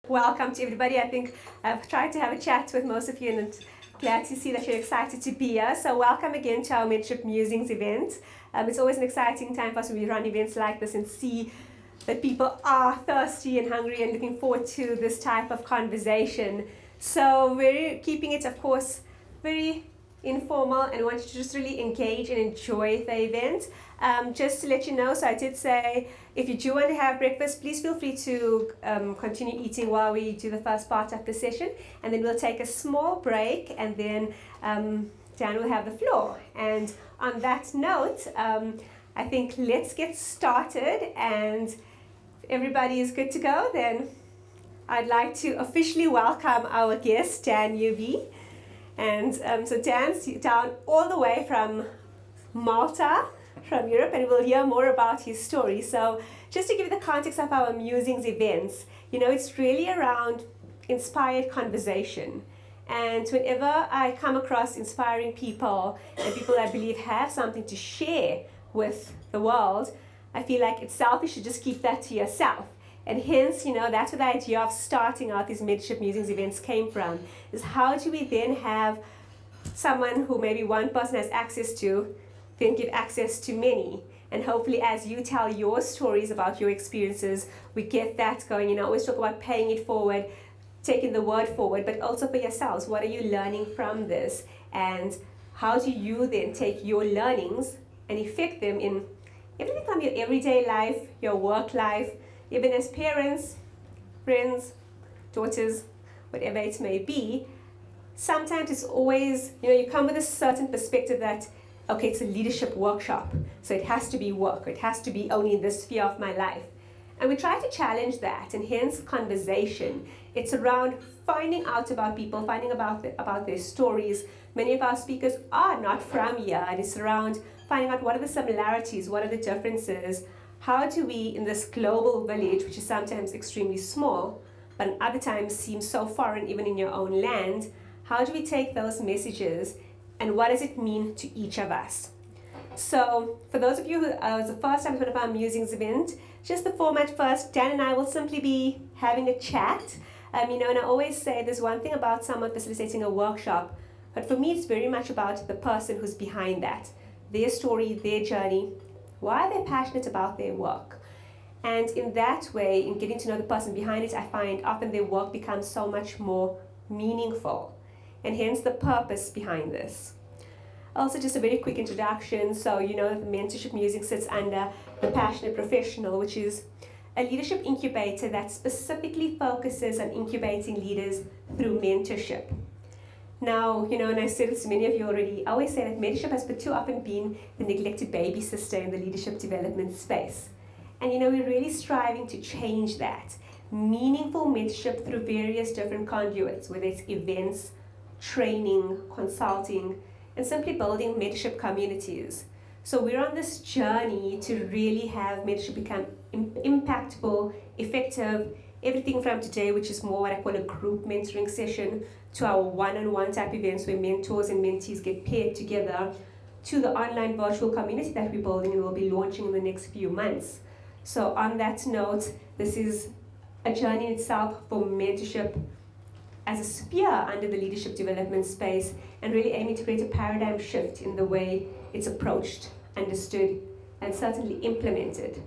Welcome to everybody. I think I've tried to have a chat with most of you and glad to see that you're excited to be here. So welcome again to our Mentorship Musings event. It's always an exciting time for us when we run events like this and see that people are thirsty and hungry and looking forward to this type of conversation. So we're keeping it, of course, very informal and want you to just really engage and enjoy the event. Just to let you know, so I did say if you do want to have breakfast, please feel free to continue eating while we do the first part of the session, and then we'll take a small break, and then Dan will have the floor. And on that note, I think let's get started, and if everybody is good to go, then I'd like to officially welcome our guest, Dan Newby. And so Dan's down all the way from Malta, from Europe, and we'll hear more about his story. So just to give you the context of our Musings events, it's really around inspired conversation. And whenever I come across inspiring people and people I believe have something to share with the world, I feel like it's selfish to just keep that to yourself. And hence, that's where the idea of starting out these Mentorship Musings events came from, is how do we then have someone who maybe one person has access to, then give access to many. And hopefully as you tell your stories about your experiences, we get that going. I always talk about paying it forward, taking the word forward, but also for yourselves. What are you learning from this? And how do you then take your learnings and effect them in everything from your everyday life, your work life, even as parents, friends, daughters, whatever it may be. Sometimes it's always, you come with a certain perspective that, okay, it's a leadership workshop, so it has to be work, it has to be only in this sphere of my life. And we try to challenge that, and hence conversation. It's around finding out about people, finding about their stories. Many of our speakers are not from here, and it's around finding out what are the similarities, what are the differences. How do we, in this global village, which is sometimes extremely small, but in other times seems so foreign even in your own land, how do we take those messages and what does it mean to each of us? So for those of you who it's the first time to one of our Musings event, just the format first, Dan and I will simply be having a chat. And I always say there's one thing about someone facilitating a workshop, but for me it's very much about the person who's behind that, their story, their journey. Why are they passionate about their work? And in that way, in getting to know the person behind it, I find often their work becomes so much more meaningful, and hence the purpose behind this. Also, just a very quick introduction. So, the Mentorship Musings sits under the Passionate Professional, which is a leadership incubator that specifically focuses on incubating leaders through mentorship. Now, and I said this to many of you already, I always say that mentorship has for too often been the neglected baby sister in the leadership development space. And we're really striving to change that. Meaningful mentorship through various different conduits, whether it's events, training, consulting, and simply building mentorship communities. So we're on this journey to really have mentorship become impactful, effective, everything from today, which is more what I call a group mentoring session, to our one-on-one type events where mentors and mentees get paired together, to the online virtual community that we're building and will be launching in the next few months. So on that note, this is a journey in itself for mentorship as a sphere under the leadership development space, and really aiming to create a paradigm shift in the way it's approached, understood, and certainly implemented.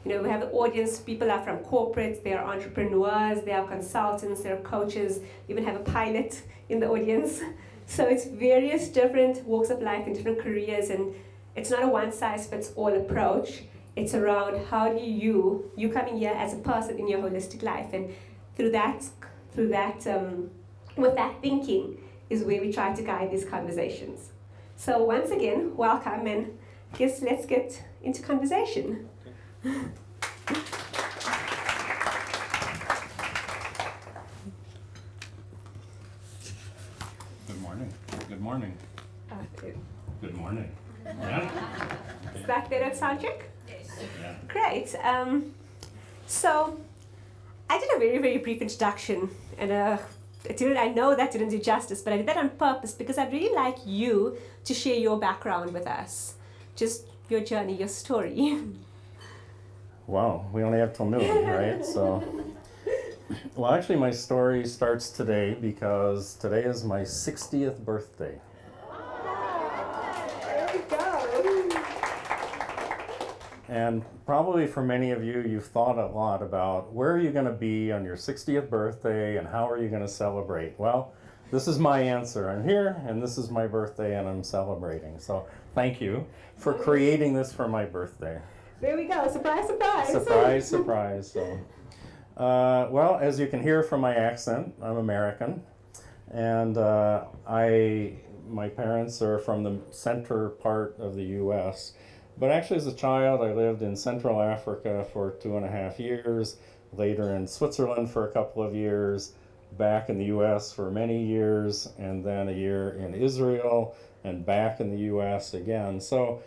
We have the audience, people are from corporate, they are entrepreneurs, they are consultants, they are coaches, we even have a pilot in the audience. So it's various different walks of life and different careers, and it's not a one-size-fits-all approach. It's around how do you coming here as a person in your holistic life, and with that thinking is where we try to guide these conversations. So once again, welcome, and let's get into conversation. Good morning. Good morning. Good morning. Yeah? Is that better sound check? Yes. Yeah. Great. So I did a very, very brief introduction, and I know that didn't do justice, but I did that on purpose because I'd really like you to share your background with us, just your journey, your story. Wow, we only have till noon, right? So Well, actually, my story starts today because today is my 60th birthday. There we go. And probably for many of you, you've thought a lot about where are you going to be on your 60th birthday and how are you going to celebrate? Well, this is my answer. I'm here and this is my birthday and I'm celebrating. So thank you for creating this for my birthday. There we go. Surprise, surprise. Surprise, surprise. So, well, as you can hear from my accent, I'm American. And my parents are from the center part of the U.S., but actually, as a child, I lived in Central Africa for 2.5 years, later in Switzerland for a couple of years, back in the U.S. for many years, and then a year in Israel, and back in the U.S. again. So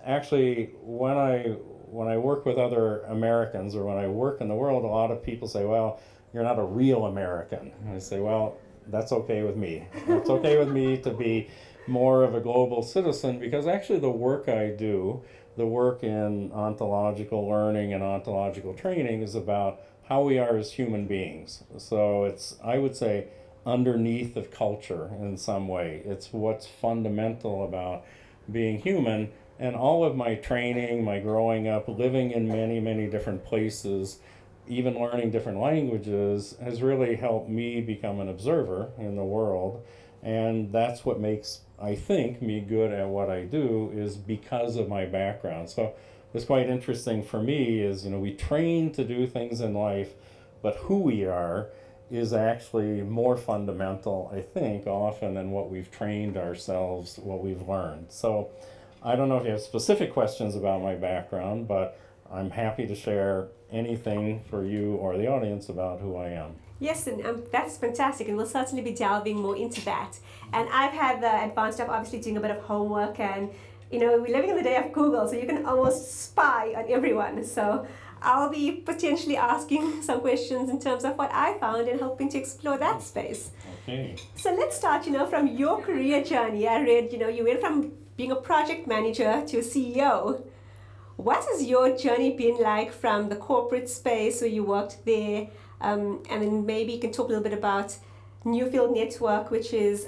actually, when I work with other Americans or when I work in the world, a lot of people say, well, you're not a real American. And I say, well, that's okay with me. It's okay with me to be more of a global citizen because actually the work I do, the work in ontological learning and ontological training is about how we are as human beings. So it's, I would say, underneath of culture in some way. It's what's fundamental about being human. And all of my training, my growing up, living in many, many different places, even learning different languages has really helped me become an observer in the world. And that's what makes, I think, me good at what I do is because of my background. So what's quite interesting for me is, we train to do things in life, but who we are is actually more fundamental, I think, often than what we've trained ourselves, what we've learned. So I don't know if you have specific questions about my background, but I'm happy to share anything for you or the audience about who I am. Yes, and that's fantastic, and we'll certainly be delving more into that. And I've had the advantage of obviously doing a bit of homework, and we're living in the day of Google, so you can almost spy on everyone. So I'll be potentially asking some questions in terms of what I found and helping to explore that space. Okay. So let's start, from your career journey. I read, you went from being a project manager to a CEO. What has your journey been like from the corporate space where you worked there? And then maybe you can talk a little bit about Newfield Network, which is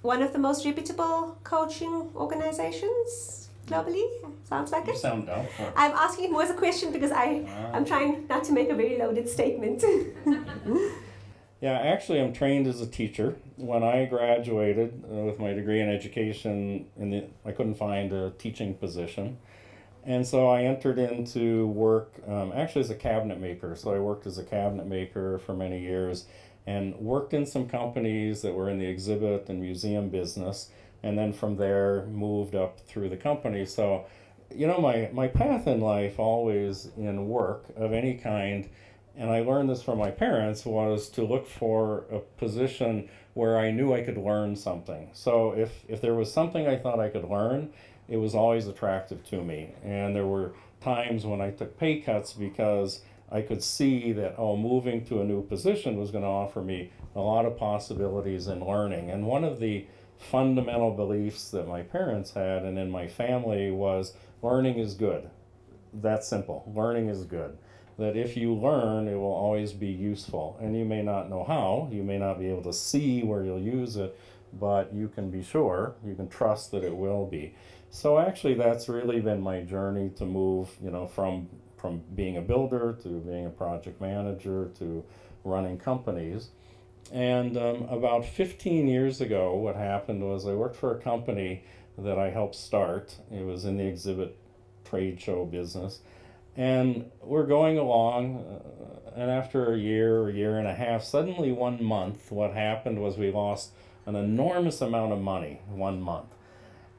one of the most reputable coaching organizations globally. Sounds like You it? sound doubtful. I'm asking it more as a question because I'm trying not to make a very loaded statement. Yeah, actually, I'm trained as a teacher. When I graduated with my degree in education, I couldn't find a teaching position. And so I entered into work actually as a cabinet maker. So I worked as a cabinet maker for many years and worked in some companies that were in the exhibit and museum business. And then from there moved up through the company. So, my path in life always in work of any kind, and I learned this from my parents, was to look for a position where I knew I could learn something. So if there was something I thought I could learn, it was always attractive to me. And there were times when I took pay cuts because I could see that, moving to a new position was going to offer me a lot of possibilities in learning. And one of the fundamental beliefs that my parents had and in my family was learning is good. That's simple. Learning is good. That if you learn, it will always be useful. And you may not know how, you may not be able to see where you'll use it, but you can be sure, you can trust that it will be. So actually that's really been my journey to move, from being a builder to being a project manager to running companies. And about 15 years ago, what happened was I worked for a company that I helped start. It was in the exhibit trade show business. And we're going along, and after a year and a half, suddenly 1 month, what happened was we lost an enormous amount of money 1 month.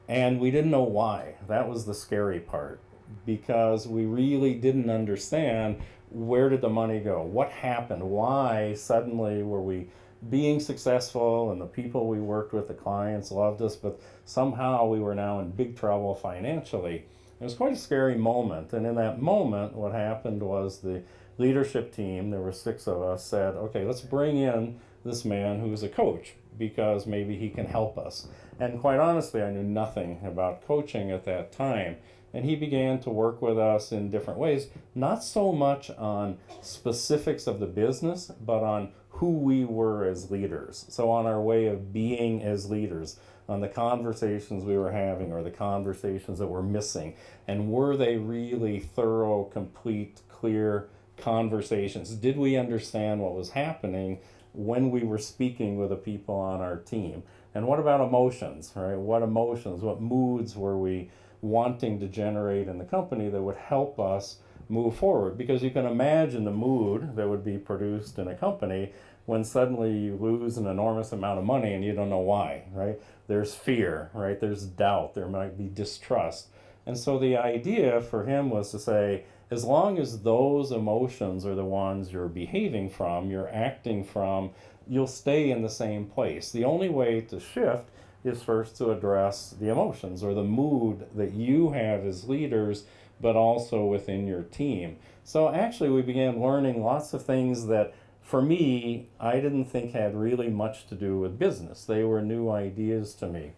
And we didn't know why. That was the scary part, because we really didn't understand where did the money go? What happened? Why suddenly were we being successful and the people we worked with, the clients loved us, but somehow we were now in big trouble financially. It was quite a scary moment. And in that moment, what happened was the leadership team, there were 6 of us, said, okay, let's bring in this man who's a coach because maybe he can help us. And quite honestly, I knew nothing about coaching at that time. And he began to work with us in different ways, not so much on specifics of the business, but on who we were as leaders. So on our way of being as leaders, on the conversations we were having or the conversations that were missing. And were they really thorough, complete, clear conversations? Did we understand what was happening when we were speaking with the people on our team? And what about emotions, right? What emotions, what moods were we wanting to generate in the company that would help us move forward? Because you can imagine the mood that would be produced in a company when suddenly you lose an enormous amount of money and you don't know why, right? There's fear, right? There's doubt, there might be distrust. And so the idea for him was to say, as long as those emotions are the ones you're behaving from, you're acting from, you'll stay in the same place. The only way to shift is first to address the emotions or the mood that you have as leaders, but also within your team. So actually we began learning lots of things that for me, I didn't think had really much to do with business. They were new ideas to me.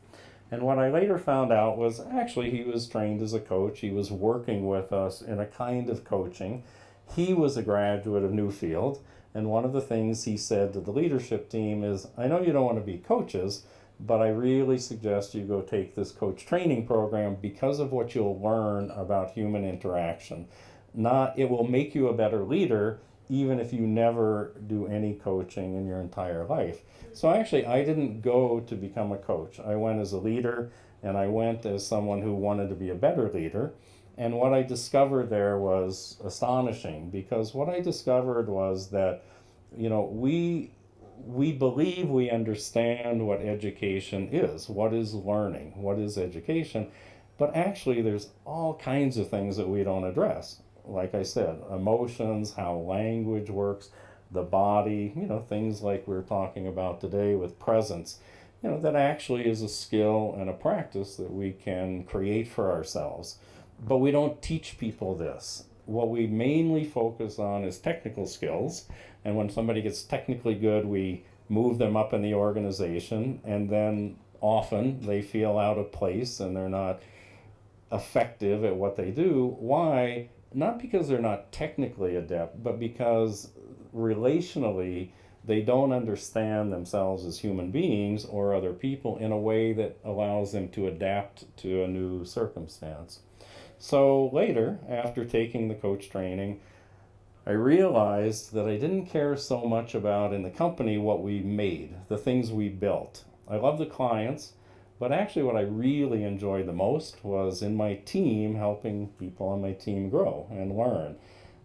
And what I later found out was actually he was trained as a coach. He was working with us in a kind of coaching. He was a graduate of Newfield. And one of the things he said to the leadership team is, I know you don't want to be coaches, but I really suggest you go take this coach training program because of what you'll learn about human interaction. It will make you a better leader even if you never do any coaching in your entire life. So actually, I didn't go to become a coach. I went as a leader, and I went as someone who wanted to be a better leader. And what I discovered there was astonishing, because what I discovered was that, we believe we understand what education is, what is learning, what is education, but actually there's all kinds of things that we don't address. Like I said, emotions, how language works, the body, things like we're talking about today with presence, that actually is a skill and a practice that we can create for ourselves. But we don't teach people this. What we mainly focus on is technical skills. And when somebody gets technically good, we move them up in the organization, and then often they feel out of place and they're not effective at what they do. Why? Not because they're not technically adept, but because relationally they don't understand themselves as human beings or other people in a way that allows them to adapt to a new circumstance. So later, after taking the coach training, I realized that I didn't care so much about in the company what we made, the things we built. I love the clients, but actually what I really enjoyed the most was in my team, helping people on my team grow and learn.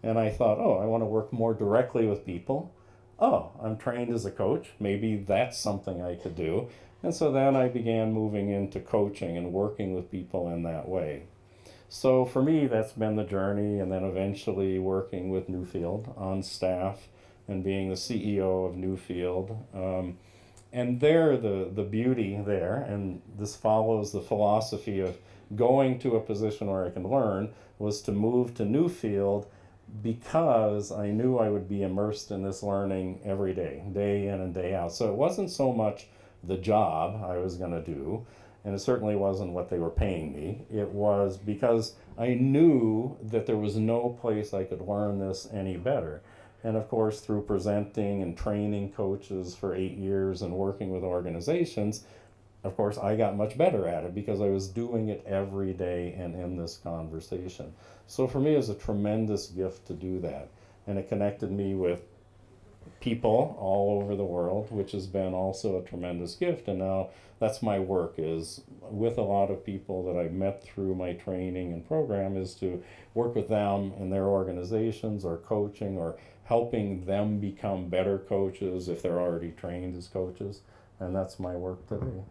And I thought, I want to work more directly with people. I'm trained as a coach. Maybe that's something I could do. And so then I began moving into coaching and working with people in that way. So for me, that's been the journey, and then eventually working with Newfield on staff and being the CEO of Newfield. And the beauty there, and this follows the philosophy of going to a position where I can learn, was to move to Newfield because I knew I would be immersed in this learning every day, day in and day out. So it wasn't so much the job I was going to do, and it certainly wasn't what they were paying me. It was because I knew that there was no place I could learn this any better. And of course, through presenting and training coaches for 8 years and working with organizations, of course, I got much better at it because I was doing it every day and in this conversation. So for me, it was a tremendous gift to do that. And it connected me with people all over the world, which has been also a tremendous gift. And now that's my work, is with a lot of people that I've met through my training and program, is to work with them in their organizations or coaching or helping them become better coaches if they're already trained as coaches. And that's my work today.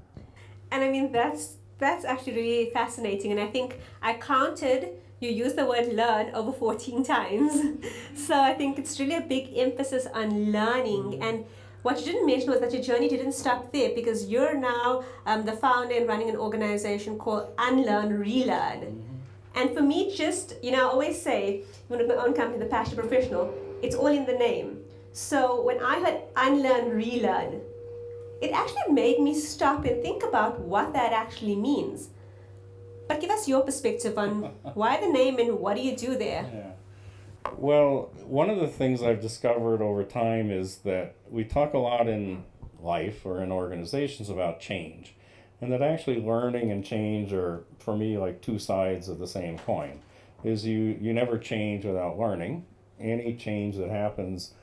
And I mean, that's actually really fascinating. And I think I counted, you used the word learn over 14 times. So I think it's really a big emphasis on learning. And what you didn't mention was that your journey didn't stop there, because you're now the founder and running an organization called UnlearnRelearn. And for me, I always say, when with my own company, The Passionate Professional, it's all in the name. So when I heard unlearn, relearn, it actually made me stop and think about what that actually means. But give us your perspective on why the name and what do you do there? Yeah. Well, one of the things I've discovered over time is that we talk a lot in life or in organizations about change, and that actually learning and change are, for me, like two sides of the same coin. Is you never change without learning. Any change that happens,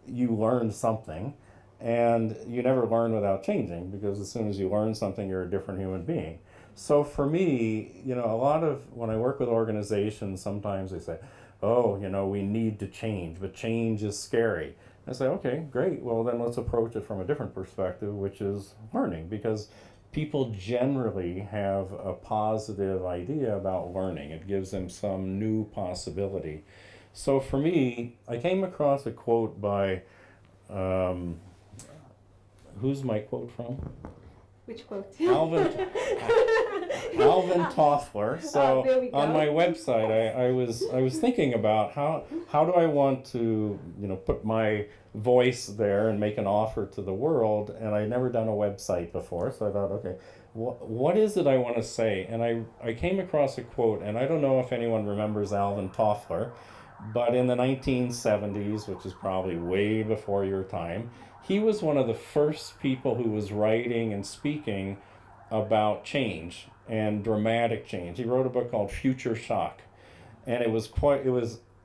you learn something, and you never learn without changing, because as soon as you learn something, you're a different human being. So for me, a lot of when I work with organizations, sometimes they say, oh, we need to change, but change is scary. I say, okay, great. Well, then let's approach it from a different perspective, which is learning, because people generally have a positive idea about learning. It gives them some new possibility. So for me, I came across a quote by, who's my quote from? Which quote? Alvin Toffler. So on my website, I was thinking about how do I want to put my voice there and make an offer to the world, and I'd never done a website before, so I thought, okay, what is it I want to say? And I came across a quote, and I don't know if anyone remembers Alvin Toffler, but in the 1970s, which is probably way before your time, he was one of the first people who was writing and speaking about change and dramatic change. He wrote a book called Future Shock, and it was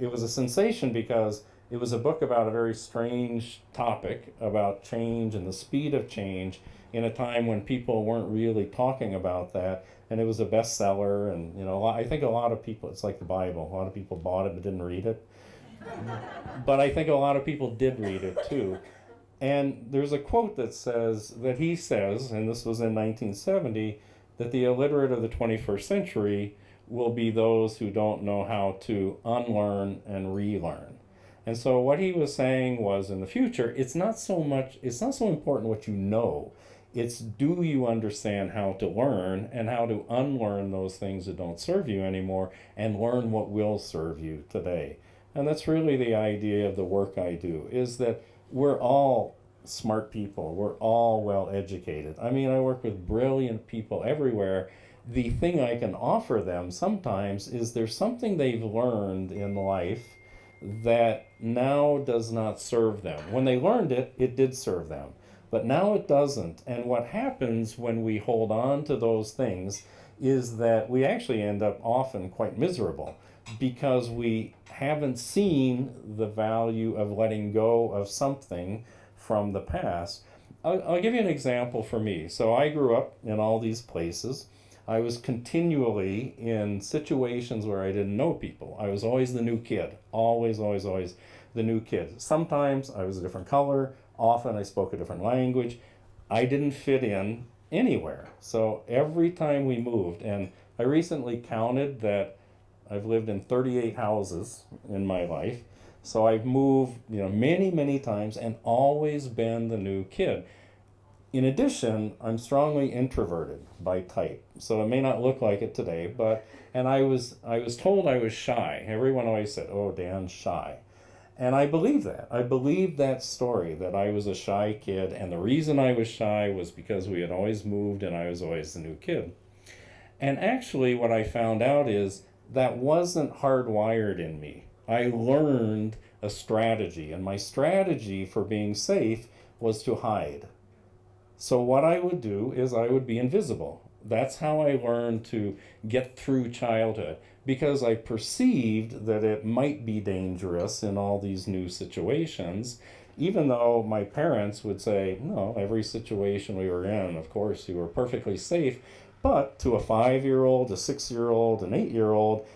a sensation because it was a book about a very strange topic about change and the speed of change in a time when people weren't really talking about that. And it was a bestseller, and I think a lot of people, it's like the Bible, a lot of people bought it but didn't read it. But I think a lot of people did read it too. And there's a quote that he says, and this was in 1970, that the illiterate of the 21st century will be those who don't know how to unlearn and relearn. And so what he was saying was, in the future, it's not so important what you know. It's, do you understand how to learn and how to unlearn those things that don't serve you anymore and learn what will serve you today? And that's really the idea of the work I do, is that we're all smart people. We're all well educated. I mean, I work with brilliant people everywhere. The thing I can offer them sometimes is there's something they've learned in life that now does not serve them. When they learned it, it did serve them. But now it doesn't. And what happens when we hold on to those things is that we actually end up often quite miserable, because we haven't seen the value of letting go of something from the past. I'll give you an example for me. So I grew up in all these places. I was continually in situations where I didn't know people. I was always the new kid. Always the new kid. Sometimes I was a different color. Often I spoke a different language. I didn't fit in anywhere. So every time we moved, and I recently counted that I've lived in 38 houses in my life. So I've moved, many times and always been the new kid. In addition, I'm strongly introverted by type. So it may not look like it today, and I was told I was shy. Everyone always said, "Oh, Dan's shy." And I believe that. I believed that story, that I was a shy kid, and the reason I was shy was because we had always moved and I was always the new kid. And actually what I found out is that wasn't hardwired in me. I learned a strategy, and my strategy for being safe was to hide. So what I would do is I would be invisible. That's how I learned to get through childhood, because I perceived that it might be dangerous in all these new situations, even though my parents would say, no, every situation we were in, of course, you were perfectly safe. But to a 5-year-old, a 6-year-old, an 8-year-old,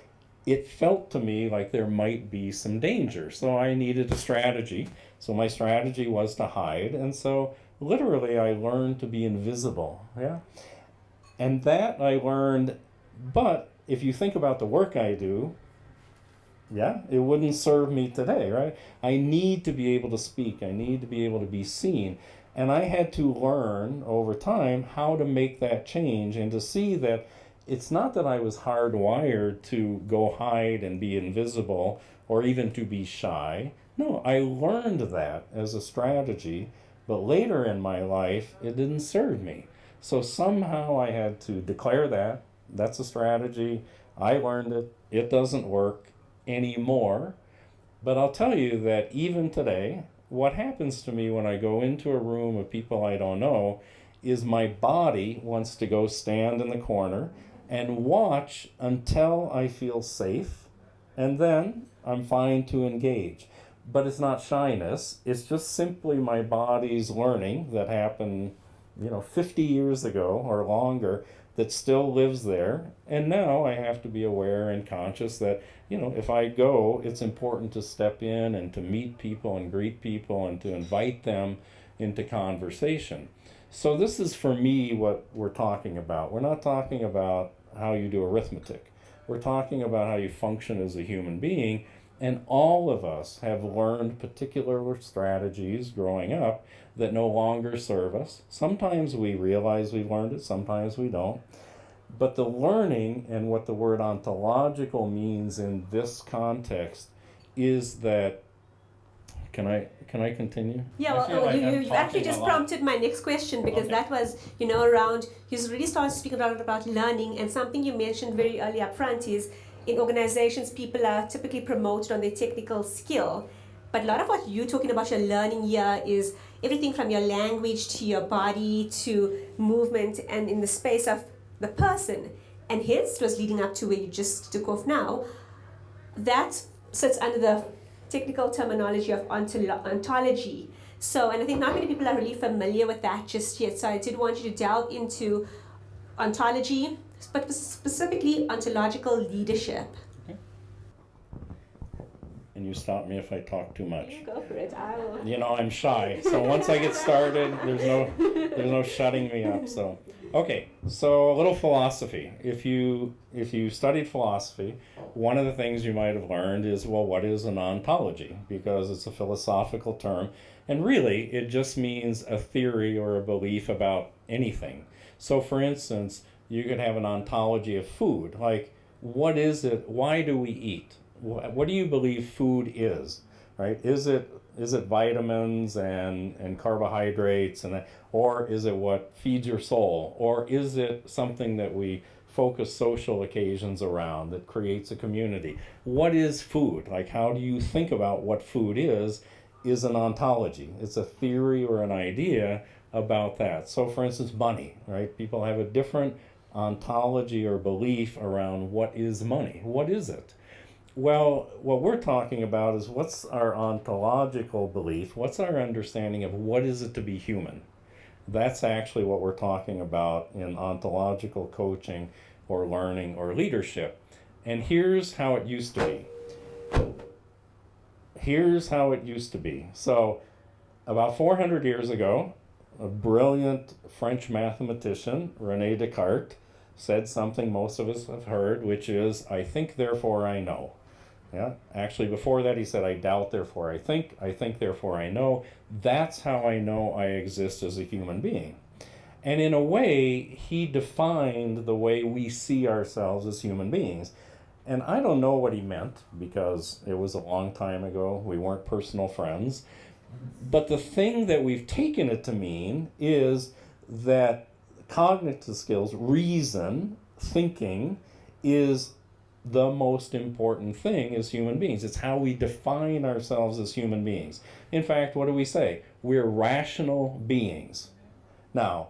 it felt to me like there might be some danger. So I needed a strategy. So my strategy was to hide. And so literally I learned to be invisible. Yeah. And that I learned, but if you think about the work I do, yeah, it wouldn't serve me today, right? I need to be able to speak. I need to be able to be seen. And I had to learn over time how to make that change and to see that it's not that I was hardwired to go hide and be invisible or even to be shy. No, I learned that as a strategy, but later in my life, it didn't serve me. So somehow I had to declare that, That's a strategy. I learned it. It doesn't work anymore. But I'll tell you that even today, what happens to me when I go into a room of people I don't know is my body wants to go stand in the corner and watch until I feel safe, and then I'm fine to engage. But it's not shyness, it's just simply my body's learning that happened, 50 years ago or longer, that still lives there. And now I have to be aware and conscious that, if I go, it's important to step in and to meet people and greet people and to invite them into conversation. So this is, for me, what we're talking about. We're not talking about how you do arithmetic. We're talking about how you function as a human being. And all of us have learned particular strategies growing up that no longer serve us. Sometimes we realize we've learned it, sometimes we don't. But the learning, and what the word ontological means in this context, is that, can I continue? Yeah, well, you actually just prompted my next question, because that was, around, he's really started speaking a lot about learning, and something you mentioned very early up front is, in organizations, people are typically promoted on their technical skill. But a lot of what you're talking about, your learning here, is everything from your language to your body to movement and in the space of the person. And hence, it was leading up to where you just took off now. That sits under the technical terminology of ontology. So, and I think not many people are really familiar with that just yet. So I did want you to delve into ontology, but specifically ontological leadership. Okay. And you stop me if I talk too much. You go for it. I will. I'm shy. So once I get started, there's no shutting me up. So, okay. So a little philosophy. If you studied philosophy, one of the things you might have learned is, well, what is an ontology? Because it's a philosophical term, and really it just means a theory or a belief about anything. So, for instance, you could have an ontology of food, like, what is it? Why do we eat? What do you believe food is? Right? Is it vitamins and carbohydrates or is it what feeds your soul? Or is it something that we focus social occasions around that creates a community? What is food? Like, how do you think about what food is an ontology. It's a theory or an idea about that. So, for instance, money, right? People have a different ontology or belief around what is money. What is it? Well, what we're talking about is, what's our ontological belief? What's our understanding of what is it to be human? That's actually what we're talking about in ontological coaching or learning or leadership. And here's how it used to be. So, about 400 years ago, a brilliant French mathematician, René Descartes, said something most of us have heard, which is, I think, therefore I know. Yeah, actually before that he said, I doubt, therefore I think, therefore I know. That's how I know I exist as a human being. And in a way, he defined the way we see ourselves as human beings. And I don't know what he meant, because it was a long time ago. We weren't personal friends. But the thing that we've taken it to mean is that cognitive skills, reason, thinking, is the most important thing as human beings. It's how we define ourselves as human beings. In fact, what do we say? We're rational beings. Now,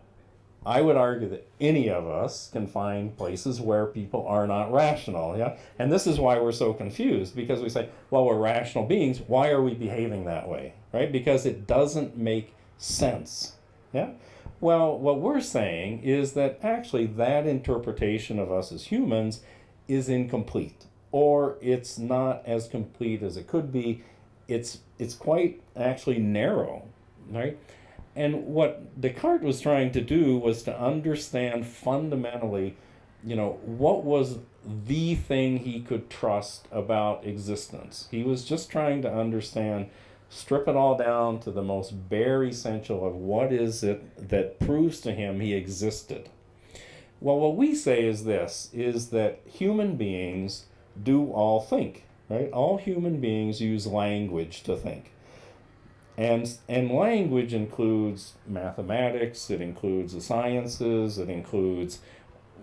I would argue that any of us can find places where people are not rational, yeah? And this is why we're so confused, because we say, well, we're rational beings, why are we behaving that way, right? Because it doesn't make sense, yeah? Well, what we're saying is that actually that interpretation of us as humans is incomplete, or it's not as complete as it could be. It's quite actually narrow, right? And what Descartes was trying to do was to understand fundamentally, what was the thing he could trust about existence. He was just trying to understand, strip it all down to the most bare essential of what is it that proves to him he existed. Well, what we say is this, is that human beings do all think, right? All human beings use language to think. And language includes mathematics, it includes the sciences, it includes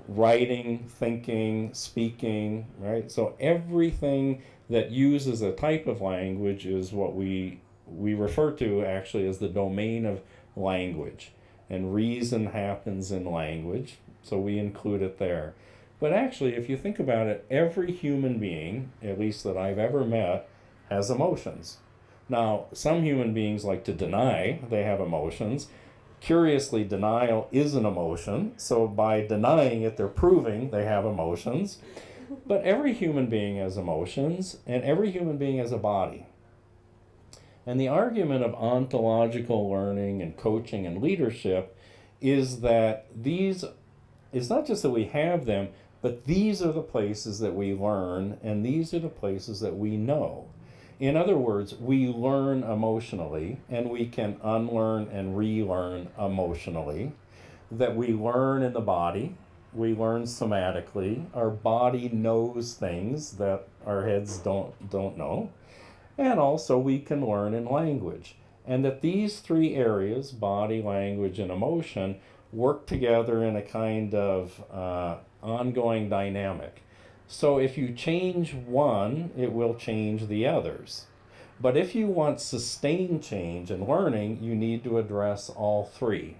writing, thinking, speaking, right? So everything that uses a type of language is what we refer to actually as the domain of language. And reason happens in language, so we include it there. But actually, if you think about it, every human being, at least that I've ever met, has emotions. Now, some human beings like to deny they have emotions. Curiously, denial is an emotion, so by denying it, they're proving they have emotions. But every human being has emotions, and every human being has a body. And the argument of ontological learning and coaching and leadership is that these, it's not just that we have them, but these are the places that we learn, and these are the places that we know. In other words, we learn emotionally, and we can unlearn and relearn emotionally. That we learn in the body, we learn somatically. Our body knows things that our heads don't know. And also we can learn in language. And that these three areas, body, language, and emotion, work together in a kind of ongoing dynamic. So if you change one, it will change the others. But if you want sustained change in learning, you need to address all three.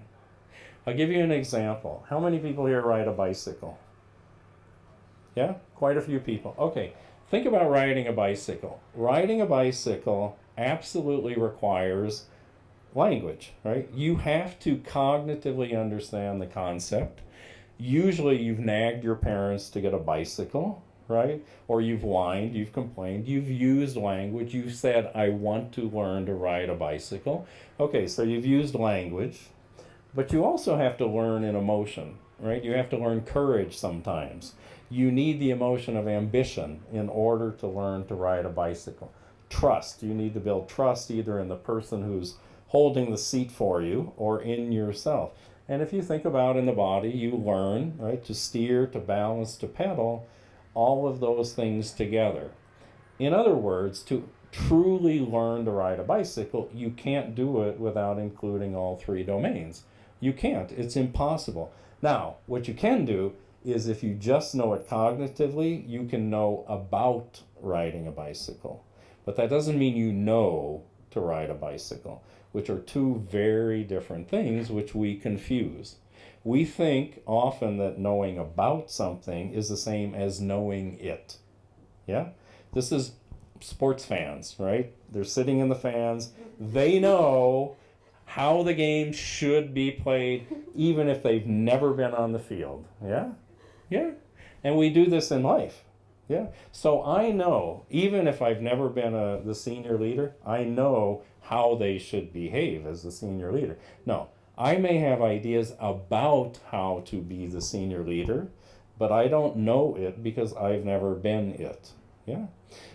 I'll give you an example. How many people here ride a bicycle? Yeah, quite a few people. Okay, think about riding a bicycle. Riding a bicycle absolutely requires language, right? You have to cognitively understand the concept. Usually you've nagged your parents to get a bicycle, right? Or you've whined, you've complained, you've used language, you've said, I want to learn to ride a bicycle. Okay, so you've used language, but you also have to learn in emotion, right? You have to learn courage sometimes. You need the emotion of ambition in order to learn to ride a bicycle. Trust, you need to build trust either in the person who's holding the seat for you or in yourself. And if you think about in the body, you learn, right, to steer, to balance, to pedal, all of those things together. In other words, to truly learn to ride a bicycle, you can't do it without including all three domains. You can't. It's impossible. Now, what you can do is if you just know it cognitively, you can know about riding a bicycle. But that doesn't mean you know to ride a bicycle, which are two very different things which we confuse. We think often that knowing about something is the same as knowing it. Yeah? This is sports fans, right? They're sitting in the fans. They know how the game should be played, even if they've never been on the field. Yeah? Yeah. And we do this in life. Yeah. So I know, even if I've never been the senior leader, I know how they should behave as the senior leader. No, I may have ideas about how to be the senior leader, but I don't know it because I've never been it. Yeah.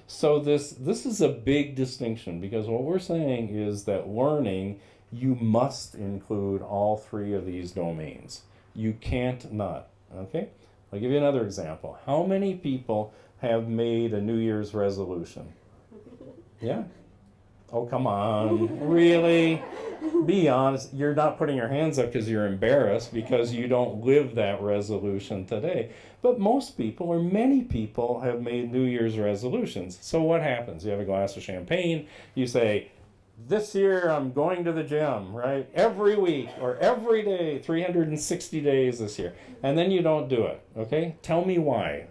So this is a big distinction, because what we're saying is that learning, you must include all three of these domains. You can't not. Okay? I'll give you another example. How many people have made a New Year's resolution? Yeah? Oh, come on. Really? Be honest. You're not putting your hands up because you're embarrassed because you don't live that resolution today. But most people, or many people, have made New Year's resolutions. So what happens? You have a glass of champagne. You say, this year I'm going to the gym, right? Every week or every day, 360 days this year. And then you don't do it, okay? Tell me why.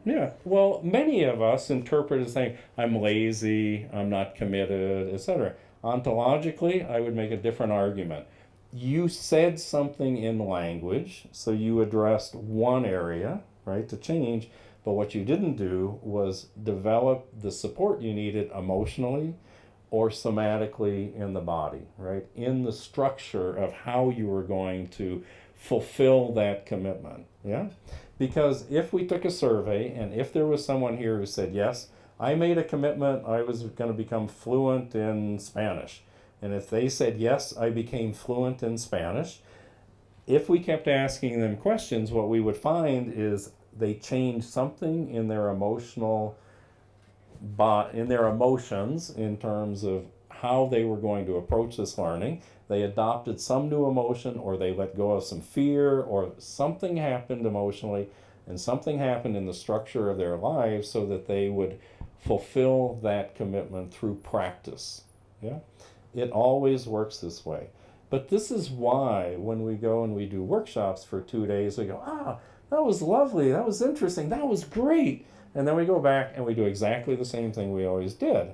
Yeah, well, many of us interpret it as saying, I'm lazy, I'm not committed, etc. Ontologically, I would make a different argument. You said something in language, so you addressed one area, right, to change, but what you didn't do was develop the support you needed emotionally or somatically in the body, right, in the structure of how you were going to fulfill that commitment, yeah? Because if we took a survey and if there was someone here who said, yes, I made a commitment, I was going to become fluent in Spanish. And if they said, yes, I became fluent in Spanish, if we kept asking them questions, what we would find is they changed something in their emotions in terms of how they were going to approach this learning. They adopted some new emotion, or they let go of some fear, or something happened emotionally, and something happened in the structure of their lives so that they would fulfill that commitment through practice. Yeah? It always works this way. But this is why when we go and we do workshops for 2 days, we go, that was lovely, that was interesting, that was great. And then we go back and we do exactly the same thing we always did.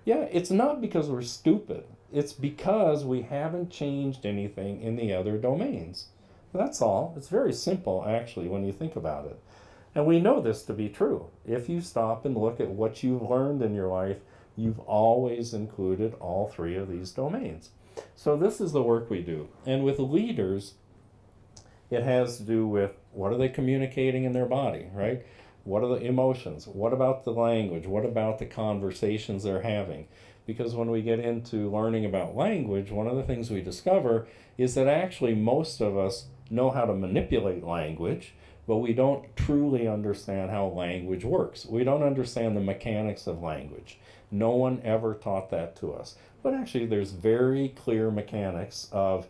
Yeah, it's not because we're stupid. It's because we haven't changed anything in the other domains. That's all. It's very simple, actually, when you think about it. And we know this to be true. If you stop and look at what you've learned in your life, you've always included all three of these domains. So this is the work we do. And with leaders, it has to do with what are they communicating in their body, right? What are the emotions? What about the language? What about the conversations they're having? Because when we get into learning about language, one of the things we discover is that actually most of us know how to manipulate language, but we don't truly understand how language works. We don't understand the mechanics of language. No one ever taught that to us. But actually there's very clear mechanics of,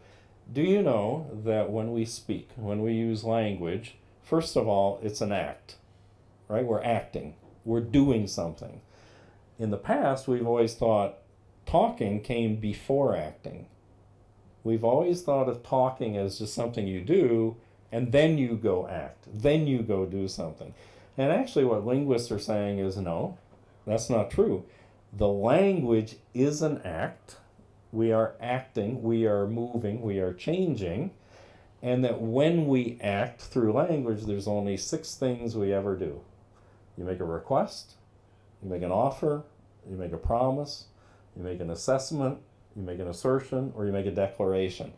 do you know that when we speak, when we use language, first of all, it's an act, right? We're acting. We're doing something. In the past, we've always thought talking came before acting. We've always thought of talking as just something you do, and then you go act. Then you go do something. And actually what linguists are saying is, no, that's not true. The language is an act. We are acting, we are moving, we are changing. And that when we act through language, there's only 6 things we ever do. You make a request, you make an offer, you make a promise, you make an assessment, you make an assertion, or you make a declaration.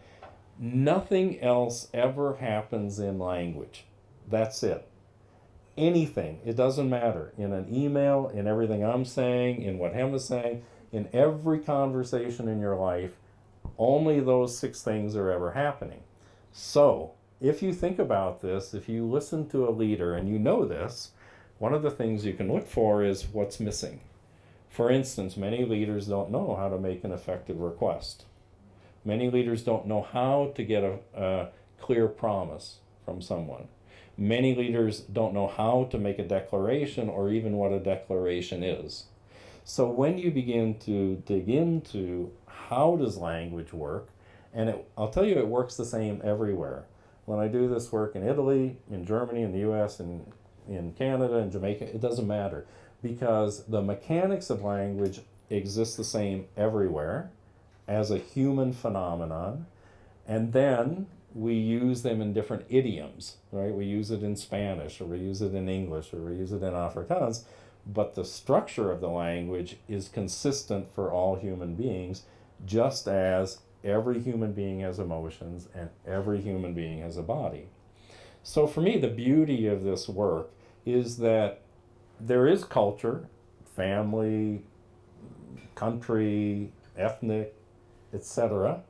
Nothing else ever happens in language. That's it. Anything, it doesn't matter. In an email, in everything I'm saying, in what Hem is saying, in every conversation in your life, only those 6 things are ever happening. So, if you think about this, if you listen to a leader and you know this, one of the things you can look for is what's missing. For instance, many leaders don't know how to make an effective request. Many leaders don't know how to get a clear promise from someone. Many leaders don't know how to make a declaration or even what a declaration is. So when you begin to dig into how does language work, and I'll tell you it works the same everywhere. When I do this work in Italy, in Germany, in the US, and in Canada, and Jamaica, it doesn't matter, because the mechanics of language exist the same everywhere as a human phenomenon, and then we use them in different idioms, right? We use it in Spanish, or we use it in English, or we use it in Afrikaans, but the structure of the language is consistent for all human beings, just as every human being has emotions and every human being has a body. So for me, the beauty of this work is that there is culture, family, country, ethnic, etc.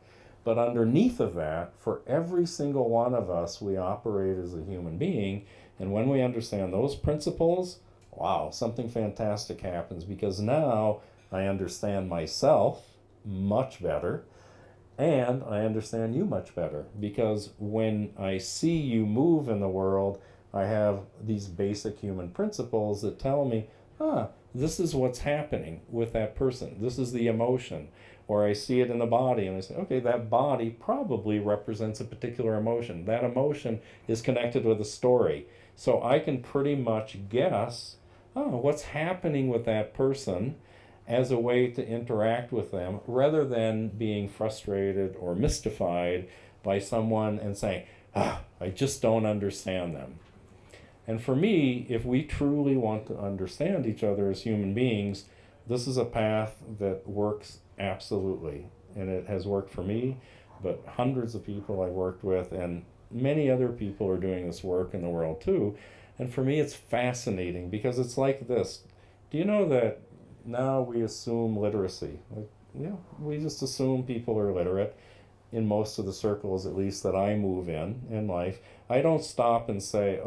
But underneath of that, for every single one of us, we operate as a human being. And when we understand those principles, wow, something fantastic happens, because now I understand myself much better, and I understand you much better, because when I see you move in the world, I have these basic human principles that tell me, this is what's happening with that person. This is the emotion. Or I see it in the body and I say, okay, that body probably represents a particular emotion. That emotion is connected with a story. So I can pretty much guess, what's happening with that person as a way to interact with them, rather than being frustrated or mystified by someone and saying, I just don't understand them. And for me, if we truly want to understand each other as human beings, this is a path that works absolutely. And it has worked for me, but hundreds of people I've worked with, and many other people are doing this work in the world too. And for me, it's fascinating, because it's like this. Do you know that now we assume literacy? We just assume people are literate in most of the circles, at least that I move in life. I don't stop and say,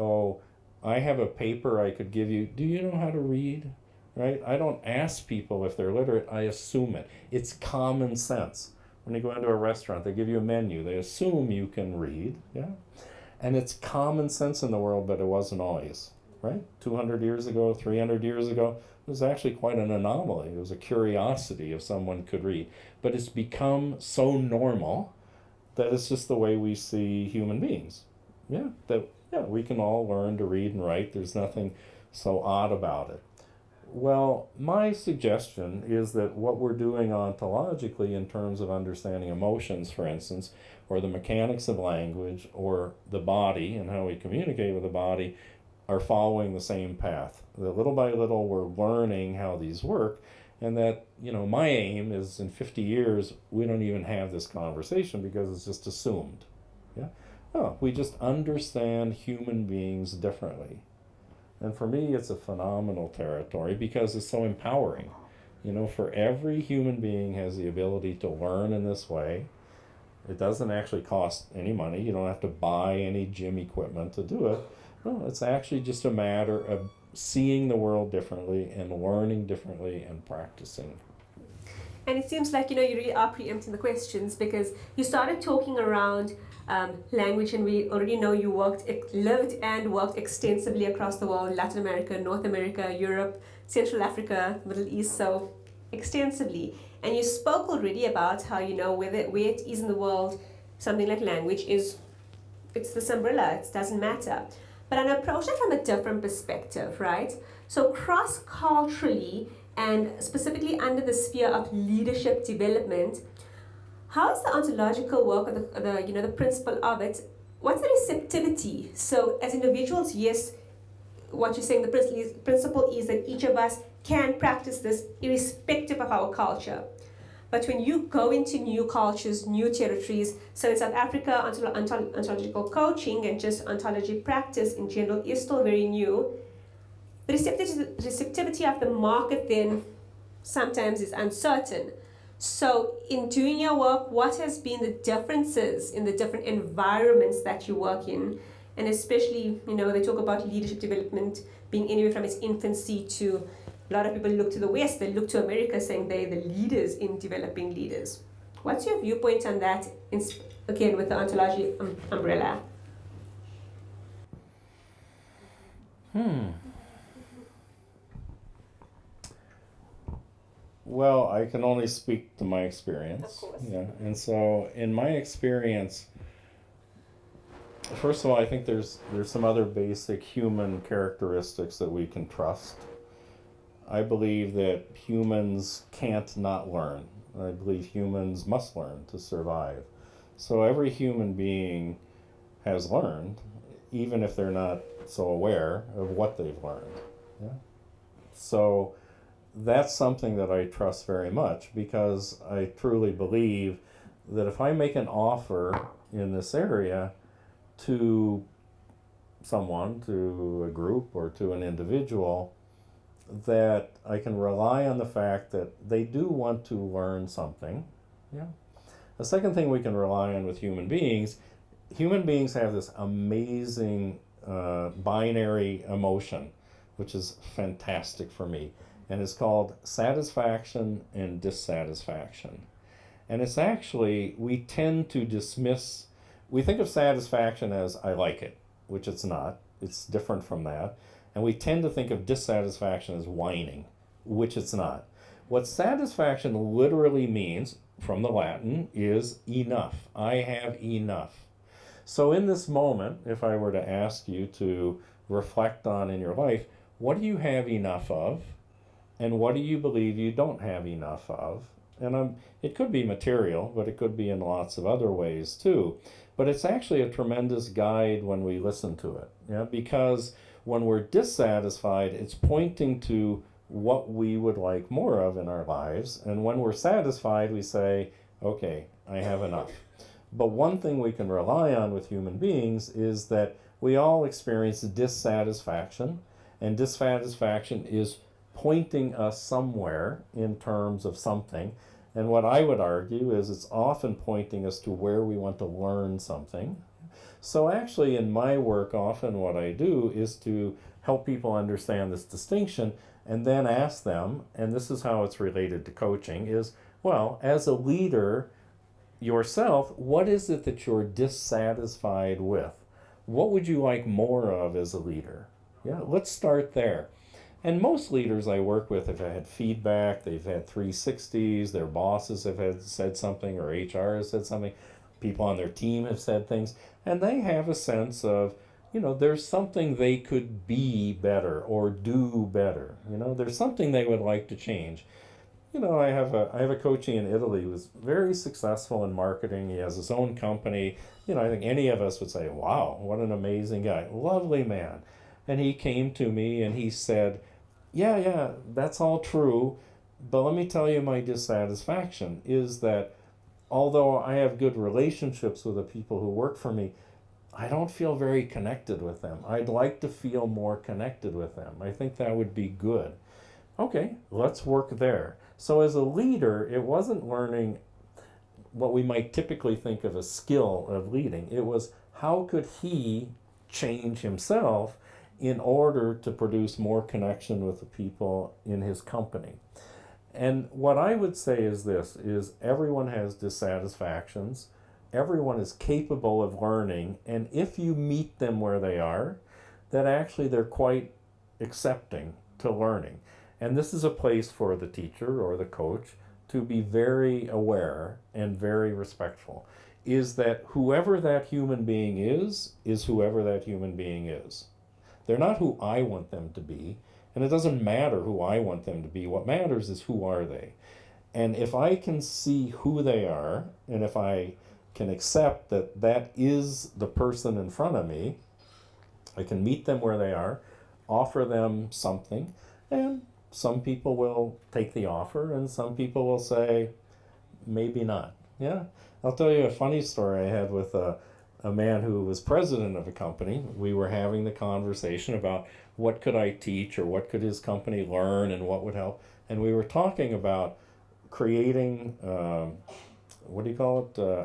I have a paper I could give you. Do you know how to read? right? I don't ask people if they're literate, I assume it. It's common sense. When you go into a restaurant, they give you a menu, they assume you can read, yeah? And it's common sense in the world, but it wasn't always, right? 200 years ago, 300 years ago, it was actually quite an anomaly. It was a curiosity if someone could read. But it's become so normal that it's just the way we see human beings. Yeah, we can all learn to read and write. There's nothing so odd about it. Well, my suggestion is that what we're doing ontologically in terms of understanding emotions, for instance, or the mechanics of language, or the body and how we communicate with the body, are following the same path. That little by little we're learning how these work, and that, my aim is in 50 years we don't even have this conversation because it's just assumed. Yeah? Oh, we just understand human beings differently. And for me, it's a phenomenal territory because it's so empowering. For every human being has the ability to learn in this way. It doesn't actually cost any money. You don't have to buy any gym equipment to do it. No, it's actually just a matter of seeing the world differently and learning differently and practicing. And it seems like, you really are preempting the questions, because you started talking around language, and we already know you lived and worked extensively across the world, Latin America, North America, Europe, Central Africa, Middle East, so extensively. And you spoke already about how, where it is in the world, something like language it's this umbrella, it doesn't matter. But I'm approaching it from a different perspective, right? So cross-culturally, and specifically under the sphere of leadership development, how is the ontological work, or the principle of it, what's the receptivity? So as individuals, yes, what you're saying, the principle is that each of us can practice this irrespective of our culture. But when you go into new cultures, new territories, so in South Africa, ontological coaching and just ontology practice in general is still very new. The receptivity of the market then sometimes is uncertain. So in doing your work, what has been the differences in the different environments that you work in? And especially, they talk about leadership development being anywhere from its infancy to, a lot of people look to the West, they look to America saying they're the leaders in developing leaders. What's your viewpoint on that, again, with the ontology umbrella? Well, I can only speak to my experience. Of course. Yeah, and so in my experience, first of all, I think there's some other basic human characteristics that we can trust. I believe that humans can't not learn. I believe humans must learn to survive. So every human being has learned, even if they're not so aware of what they've learned. Yeah? So that's something that I trust very much, because I truly believe that if I make an offer in this area to someone, to a group, or to an individual, that I can rely on the fact that they do want to learn something. Yeah. The second thing we can rely on with human beings have this amazing binary emotion, which is fantastic for me. And it's called satisfaction and dissatisfaction. And it's actually, we tend to dismiss, we think of satisfaction as I like it, which it's not. It's different from that. And we tend to think of dissatisfaction as whining, which it's not. What satisfaction literally means, from the Latin, is enough. I have enough. So in this moment, if I were to ask you to reflect on in your life, what do you have enough of? And what do you believe you don't have enough of? And it could be material, but it could be in lots of other ways too. But it's actually a tremendous guide when we listen to it. Yeah? Because when we're dissatisfied, it's pointing to what we would like more of in our lives. And when we're satisfied, we say, okay, I have enough. But one thing we can rely on with human beings is that we all experience dissatisfaction, and dissatisfaction is pointing us somewhere in terms of something. And what I would argue is it's often pointing us to where we want to learn something. So actually in my work, often what I do is to help people understand this distinction and then ask them, and this is how it's related to coaching, is, well, as a leader yourself, what is it that you're dissatisfied with? What would you like more of as a leader? Yeah, let's start there. And most leaders I work with have had feedback, they've had 360s, their bosses have said something, or HR has said something, people on their team have said things, and they have a sense of, there's something they could be better or do better. There's something they would like to change. I have a coachee in Italy who was very successful in marketing. He has his own company. I think any of us would say, wow, what an amazing guy. Lovely man. And he came to me and he said, yeah, that's all true, but let me tell you, my dissatisfaction is that although I have good relationships with the people who work for me, I don't feel very connected with them. I'd like to feel more connected with them. I think that would be good. Okay, let's work there. So as a leader, it wasn't learning what we might typically think of a skill of leading. It was, how could he change himself in order to produce more connection with the people in his company? And what I would say is this, is everyone has dissatisfactions. Everyone is capable of learning, and if you meet them where they are, that actually they're quite accepting to learning. And this is a place for the teacher or the coach to be very aware and very respectful, is that whoever that human being is whoever that human being is. They're not who I want them to be, and it doesn't matter who I want them to be. What matters is, who are they? And if I can see who they are, and if I can accept that that is the person in front of me, I can meet them where they are, offer them something, and some people will take the offer and some people will say, maybe not. Yeah, I'll tell you a funny story I had with a man who was president of a company. We were having the conversation about what could I teach, or what could his company learn, and what would help. And we were talking about creating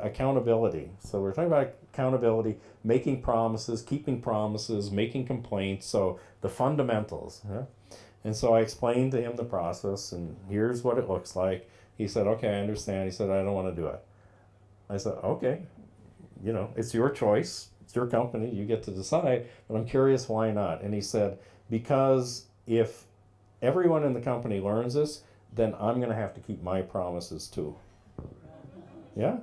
accountability. So we're talking about accountability, making promises, keeping promises, making complaints, so the fundamentals. Yeah? And so I explained to him the process, and here's what it looks like. He said, okay, I understand. He said, I don't want to do it. I said, okay, it's your choice. It's your company. You get to decide, but I'm curious, why not? And he said, because if everyone in the company learns this, then I'm going to have to keep my promises too. Yeah?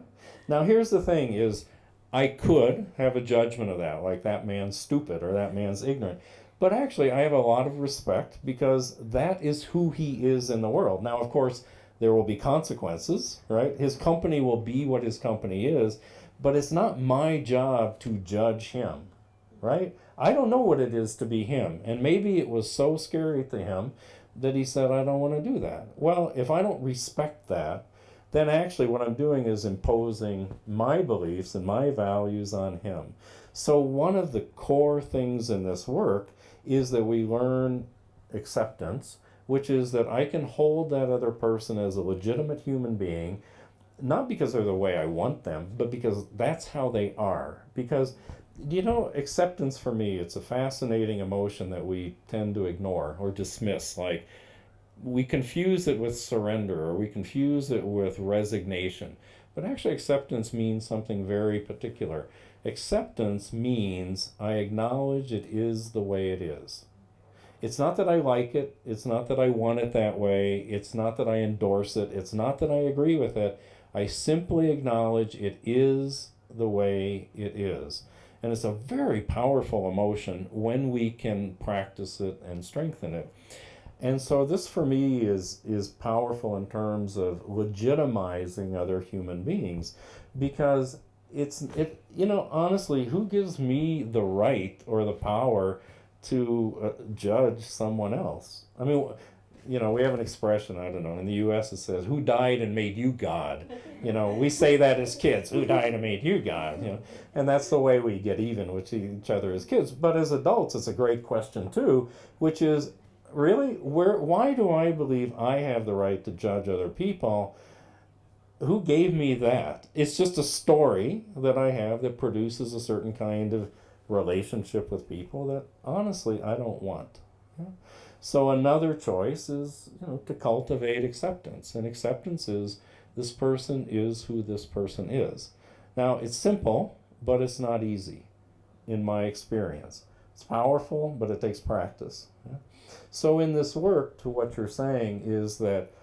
Now here's the thing is, I could have a judgment of that, like that man's stupid or that man's ignorant. But actually I have a lot of respect, because that is who he is in the world. Now, of course, there will be consequences, right? His company will be what his company is, but it's not my job to judge him, right? I don't know what it is to be him. And maybe it was so scary to him that he said, I don't want to do that. Well, if I don't respect that, then actually what I'm doing is imposing my beliefs and my values on him. So one of the core things in this work is that we learn acceptance, which is that I can hold that other person as a legitimate human being, not because they're the way I want them, but because that's how they are. Because, acceptance for me, it's a fascinating emotion that we tend to ignore or dismiss. Like, we confuse it with surrender, or we confuse it with resignation. But actually acceptance means something very particular. Acceptance means I acknowledge it is the way it is. It's not that I like it. It's not that I want it that way. It's not that I endorse it. It's not that I agree with it. I simply acknowledge it is the way it is. And it's a very powerful emotion when we can practice it and strengthen it. And so this for me is powerful in terms of legitimizing other human beings, because honestly, who gives me the right or the power to judge someone else? I mean, we have an expression, I don't know, in the U.S. it says, who died and made you God? We say that as kids, who died and made you God? And that's the way we get even with each other as kids. But as adults, it's a great question too, which is, really, why do I believe I have the right to judge other people? Who gave me that? It's just a story that I have that produces a certain kind of relationship with people that honestly I don't want. So another choice is, to cultivate acceptance. And acceptance is this person is who this person is. Now, it's simple, but it's not easy in my experience. It's powerful, but it takes practice. Yeah? So in this work, to what you're saying is that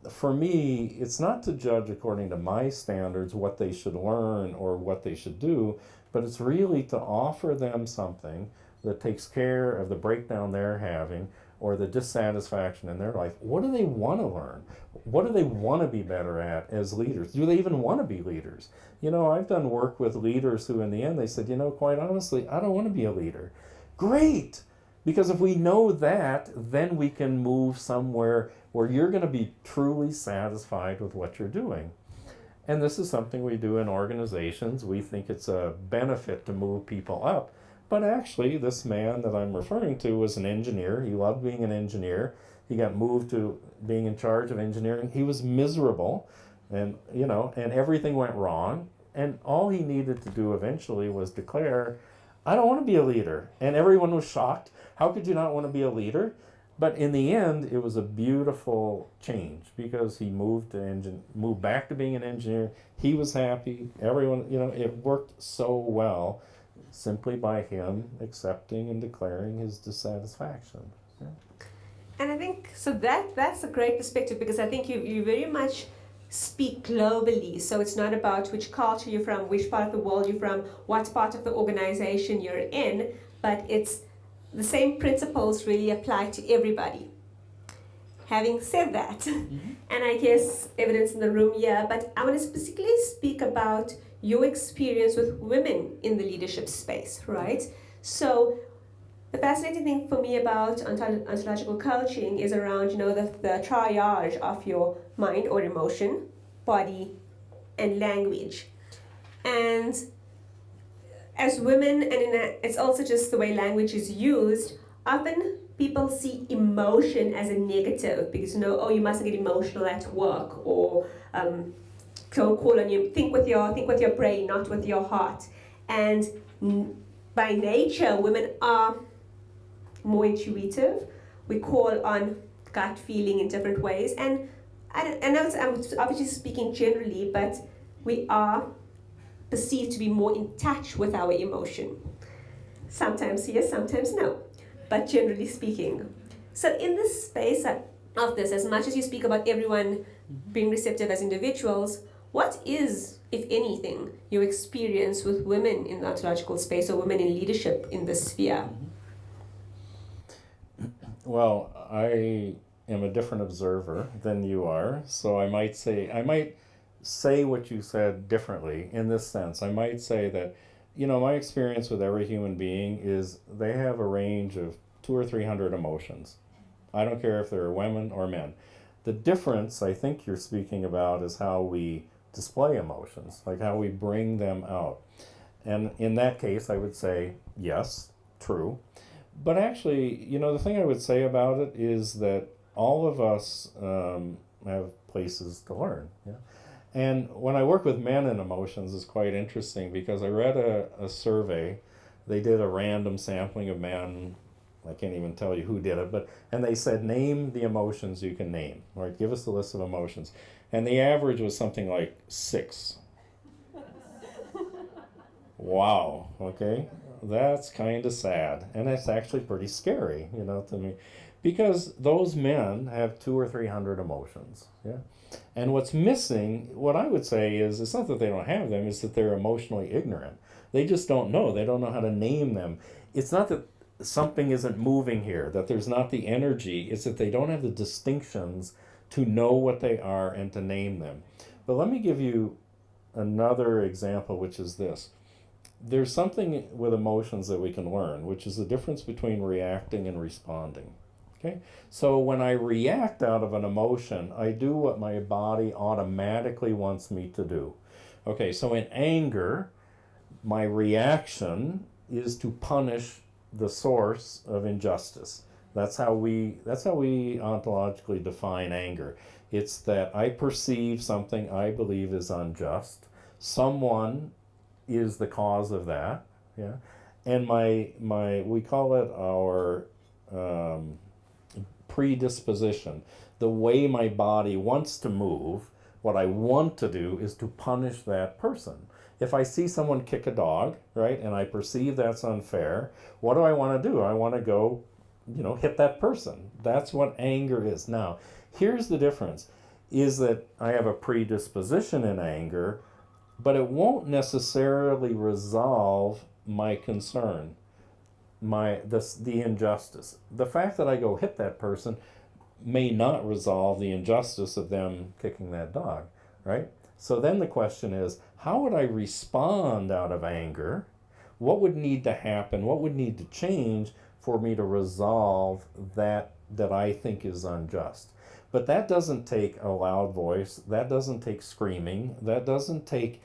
for me, it's not to judge according to my standards what they should learn or what they should do, but it's really to offer them something that takes care of the breakdown they're having or the dissatisfaction in their life. What do they want to learn? What do they want to be better at as leaders? Do they even want to be leaders? I've done work with leaders who in the end they said, quite honestly, I don't want to be a leader. Great! Because if we know that, then we can move somewhere where you're going to be truly satisfied with what you're doing. And this is something we do in organizations. We think it's a benefit to move people up. But actually, this man that I'm referring to was an engineer. He loved being an engineer. He got moved to being in charge of engineering. He was miserable, and everything went wrong. And all he needed to do eventually was declare, I don't want to be a leader. And everyone was shocked. How could you not want to be a leader? But in the end, it was a beautiful change because he moved back to being an engineer. He was happy. Everyone, it worked so well simply by him accepting and declaring his dissatisfaction. Yeah. And I think so that's a great perspective, because I think you very much speak globally. So it's not about which culture you're from, which part of the world you're from, what part of the organization you're in, but it's the same principles really apply to everybody. Having said that, and I guess evidence in the room here, but I want to specifically speak about your experience with women in the leadership space, right? So the fascinating thing for me about ontological coaching is around, the triage of your mind or emotion, body, and language. And as women, and it's also just the way language is used, often people see emotion as a negative because, you mustn't get emotional at work, or don't call on you, think with your brain, not with your heart. And by nature, women are more intuitive. We call on gut feeling in different ways. And I know I'm obviously speaking generally, but we are perceived to be more in touch with our emotion. Sometimes yes, sometimes no, but generally speaking. So in this space of this, as much as you speak about everyone being receptive as individuals, what is, if anything, your experience with women in the ontological space or women in leadership in this sphere? Well, I am a different observer than you are, so I might say what you said differently in this sense. I might say that, my experience with every human being is they have a range of 200 or 300 emotions. I don't care if they're women or men. The difference I think you're speaking about is how we display emotions, like how we bring them out. And in that case, I would say, yes, true. But actually, the thing I would say about it is that all of us have places to learn. Yeah? And when I work with men and emotions, it's quite interesting because I read a survey. They did a random sampling of men. I can't even tell you who did it, and they said, name the emotions you can name. Right? Give us the list of emotions. And the average was something like 6. Wow, okay? That's kind of sad. And it's actually pretty scary, to me. Because those men have 200 or 300 emotions, yeah? And what's missing, what I would say is, it's not that they don't have them, it's that they're emotionally ignorant. They just don't know. They don't know how to name them. It's not that something isn't moving here, that there's not the energy. It's that they don't have the distinctions to know what they are and to name them. But let me give you another example, which is this. There's something with emotions that we can learn, which is the difference between reacting and responding. Okay? So when I react out of an emotion, I do what my body automatically wants me to do. Okay, so in anger, my reaction is to punish the source of injustice. That's how we ontologically define anger. It's that I perceive something I believe is unjust. Someone is the cause of that, yeah. And we call it our predisposition. The way my body wants to move, what I want to do is to punish that person. If I see someone kick a dog, right, and I perceive that's unfair, what do I want to do? I want to go, hit that person. That's what anger is. Now, here's the difference, is that I have a predisposition in anger, but it won't necessarily resolve my concern, the injustice. The fact that I go hit that person may not resolve the injustice of them kicking that dog, right? So then the question is, how would I respond out of anger? What would need to happen? What would need to change for me to resolve that I think is unjust? But that doesn't take a loud voice. That doesn't take screaming. That doesn't take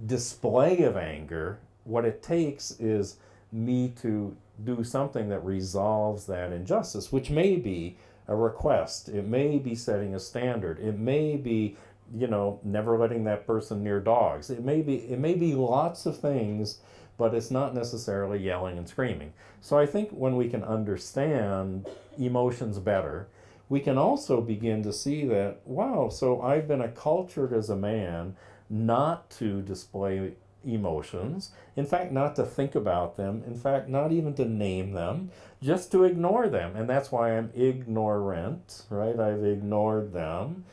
display of anger. What it takes is me to do something that resolves that injustice, which may be a request. It may be setting a standard. It may be, never letting that person near dogs. It may be lots of things, but it's not necessarily yelling and screaming. So I think when we can understand emotions better, we can also begin to see that, wow, so I've been accultured as a man not to display emotions, in fact, not to think about them, in fact, not even to name them, just to ignore them. And that's why I'm ignorant, right? I've ignored them.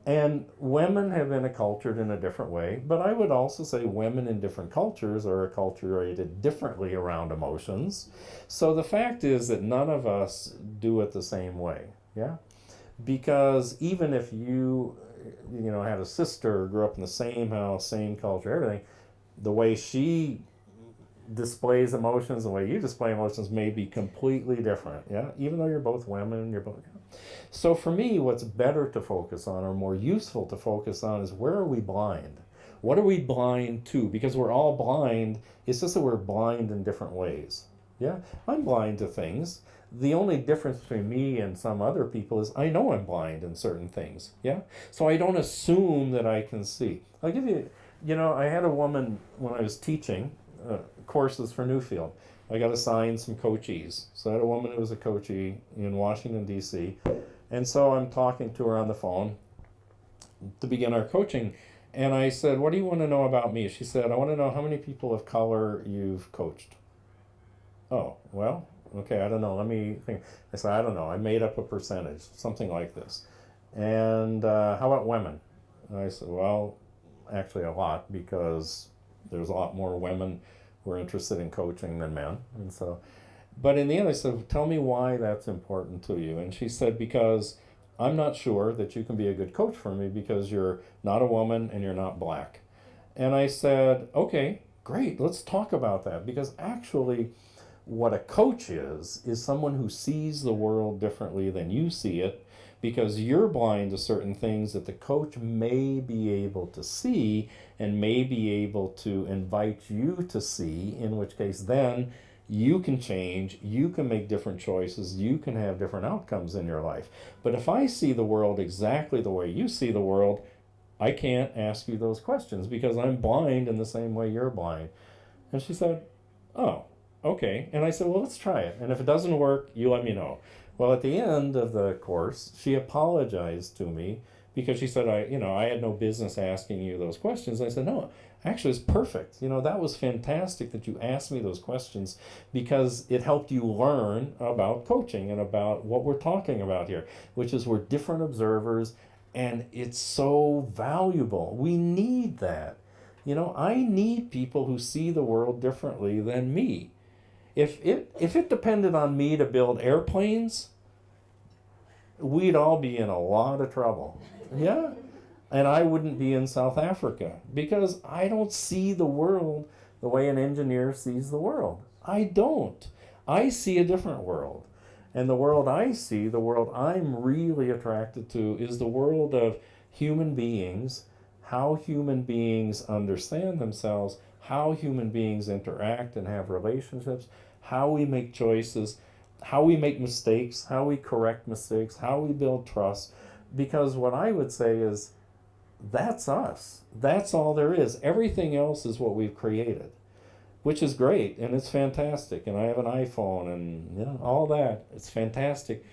And women have been acculturated in a different way, but I would also say women in different cultures are acculturated differently around emotions. So the fact is that none of us do it the same way, yeah? Because even if you had a sister, grew up in the same house, same culture, everything, the way she displays emotions, the way you display emotions may be completely different, yeah? Even though you're both women, you're both... Yeah. So for me, what's better to focus on, or more useful to focus on, is where are we blind? What are we blind to? Because we're all blind, it's just that we're blind in different ways, yeah? I'm blind to things. The only difference between me and some other people is I know I'm blind in certain things, yeah? So I don't assume that I can see. I'll give you... I had a woman when I was teaching courses for Newfield. I got assigned some coachees. So I had a woman who was a coachee in Washington, D.C. And so I'm talking to her on the phone to begin our coaching. And I said, what do you want to know about me? She said, I want to know how many people of color you've coached. Oh, well, okay, I don't know. Let me think. I said, I don't know. I made up a percentage, something like this. And how about women? And I said, well, actually a lot, because there's a lot more women who are interested in coaching than men. And so, but in the end I said, tell me why that's important to you. And she said, because I'm not sure that you can be a good coach for me because you're not a woman and you're not black. And I said, okay, great, let's talk about that, because actually what a coach is someone who sees the world differently than you see it, because you're blind to certain things that the coach may be able to see and may be able to invite you to see, in which case then you can change, you can make different choices, you can have different outcomes in your life. But if I see the world exactly the way you see the world, I can't ask you those questions because I'm blind in the same way you're blind. And she said, oh, okay. And I said, well, let's try it. And if it doesn't work, you let me know. Well, at the end of the course, she apologized to me because she said, I had no business asking you those questions. I said, no, actually it's perfect. That was fantastic that you asked me those questions because it helped you learn about coaching and about what we're talking about here, which is we're different observers, and it's so valuable. We need that. I need people who see the world differently than me. If it depended on me to build airplanes, we'd all be in a lot of trouble. Yeah? And I wouldn't be in South Africa because I don't see the world the way an engineer sees the world. I don't. I see a different world. And the world I see, the world I'm really attracted to, is the world of human beings, how human beings understand themselves, how human beings interact and have relationships, how we make choices, how we make mistakes, how we correct mistakes, how we build trust. Because what I would say is, that's us. That's all there is. Everything else is what we've created, which is great, and it's fantastic. And I have an iPhone and all that. It's fantastic.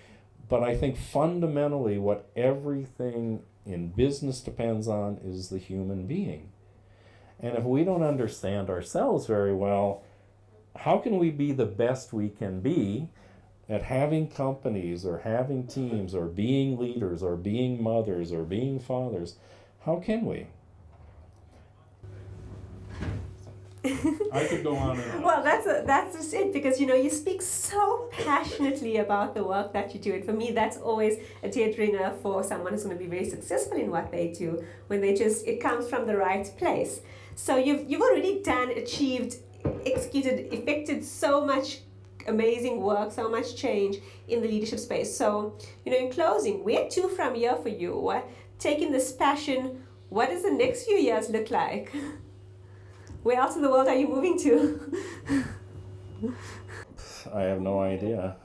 But I think fundamentally what everything in business depends on is the human being. And if we don't understand ourselves very well, how can we be the best we can be at having companies or having teams or being leaders or being mothers or being fathers? How can we? I could go on and on. Well, that's just it, because you speak so passionately about the work that you do, and for me that's always a tear-bringer for someone who's going to be very successful in what they do, when it comes from the right place. So you've already achieved, executed, effected so much amazing work, so much change in the leadership space. So in closing, where to from here for you? Taking this passion, what does the next few years look like? Where else in the world are you moving to? I have no idea.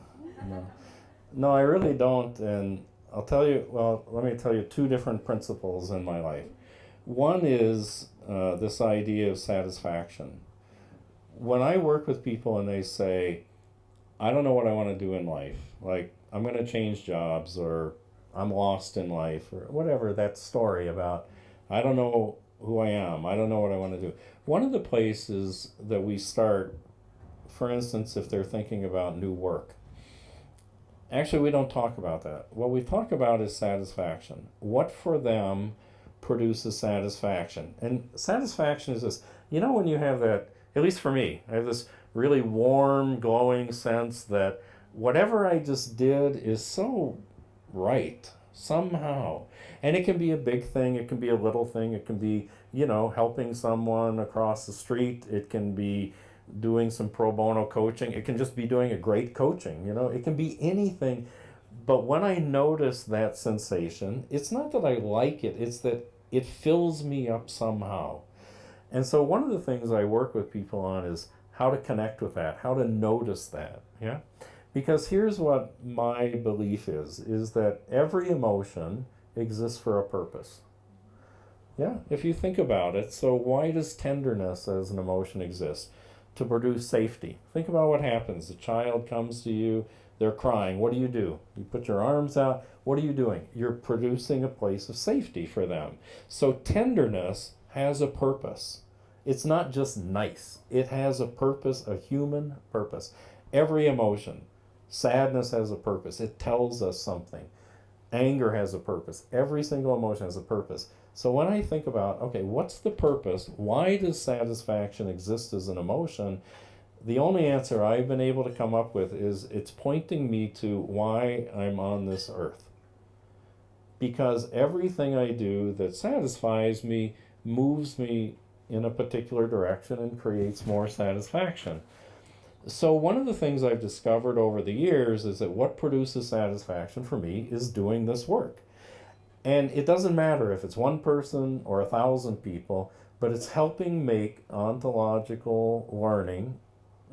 No, I really don't. And I'll tell you, let me tell you two different principles in my life. One is this idea of satisfaction. When I work with people and they say, I don't know what I want to do in life, like I'm going to change jobs, or I'm lost in life, or whatever that story about, I don't know who I am, I don't know what I want to do. One of the places that we start, for instance, if they're thinking about new work, actually we don't talk about that. What we talk about is satisfaction. What for them produces satisfaction? And satisfaction is this, when you have that, at least for me, I have this really warm, glowing sense that whatever I just did is so right, somehow. And it can be a big thing, it can be a little thing, it can be, helping someone across the street, it can be doing some pro bono coaching, it can just be doing a great coaching, it can be anything. But when I notice that sensation, it's not that I like it, it's that it fills me up somehow. And so one of the things I work with people on is how to connect with that, how to notice that, yeah? Because here's what my belief is that every emotion exists for a purpose. Yeah, if you think about it, so why does tenderness as an emotion exist? To produce safety. Think about what happens. The child comes to you, they're crying. What do? You put your arms out. What are you doing? You're producing a place of safety for them. So tenderness has a purpose. It's not just nice. It has a purpose, a human purpose. Every emotion. Sadness has a purpose. It tells us something. Anger has a purpose. Every single emotion has a purpose. So when I think about, okay, what's the purpose? Why does satisfaction exist as an emotion? The only answer I've been able to come up with is it's pointing me to why I'm on this earth. Because everything I do that satisfies me moves me in a particular direction and creates more satisfaction. So one of the things I've discovered over the years is that what produces satisfaction for me is doing this work. And it doesn't matter if it's one person or 1,000 people, but it's helping make ontological learning